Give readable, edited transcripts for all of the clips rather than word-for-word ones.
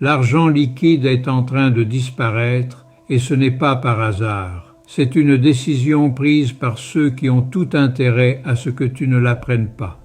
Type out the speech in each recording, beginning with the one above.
L'argent liquide est en train de disparaître et ce n'est pas par hasard. C'est une décision prise par ceux qui ont tout intérêt à ce que tu ne l'apprennes pas.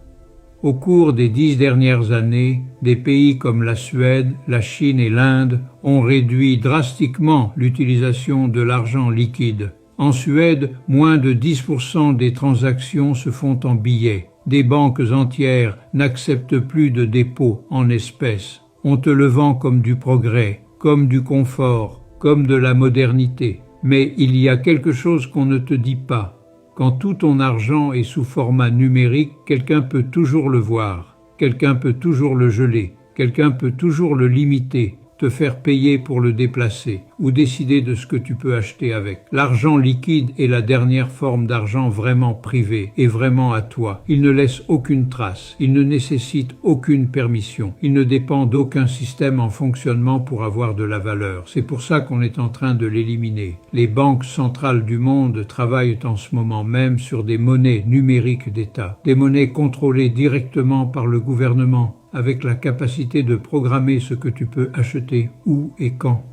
Au cours des 10 dernières années, des pays comme la Suède, la Chine et l'Inde ont réduit drastiquement l'utilisation de l'argent liquide. En Suède, moins de 10% des transactions se font en billets. Des banques entières n'acceptent plus de dépôts en espèces. On te le vend comme du progrès, comme du confort, comme de la modernité. Mais il y a quelque chose qu'on ne te dit pas. Quand tout ton argent est sous format numérique, quelqu'un peut toujours le voir, quelqu'un peut toujours le geler, quelqu'un peut toujours le limiter, te faire payer pour le déplacer ou décider de ce que tu peux acheter avec. L'argent liquide est la dernière forme d'argent vraiment privé et vraiment à toi. Il ne laisse aucune trace, il ne nécessite aucune permission, il ne dépend d'aucun système en fonctionnement pour avoir de la valeur. C'est pour ça qu'on est en train de l'éliminer. Les banques centrales du monde travaillent en ce moment même sur des monnaies numériques d'État, des monnaies contrôlées directement par le gouvernement, avec la capacité de programmer ce que tu peux acheter, où et quand.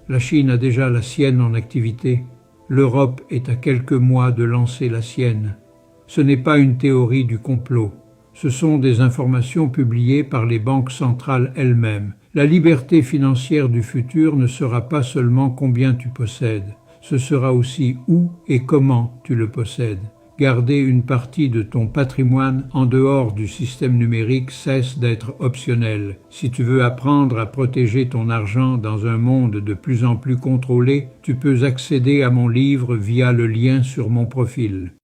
La Chine a déjà la sienne en activité. L'Europe est à quelques mois de lancer la sienne. Ce n'est pas une théorie du complot. Ce sont des informations publiées par les banques centrales elles-mêmes. La liberté financière du futur ne sera pas seulement combien tu possèdes. Ce sera aussi où et comment tu le possèdes. Garder une partie de ton patrimoine en dehors du système numérique cesse d'être optionnel. Si tu veux apprendre à protéger ton argent dans un monde de plus en plus contrôlé, tu peux accéder à mon livre via le lien sur mon profil.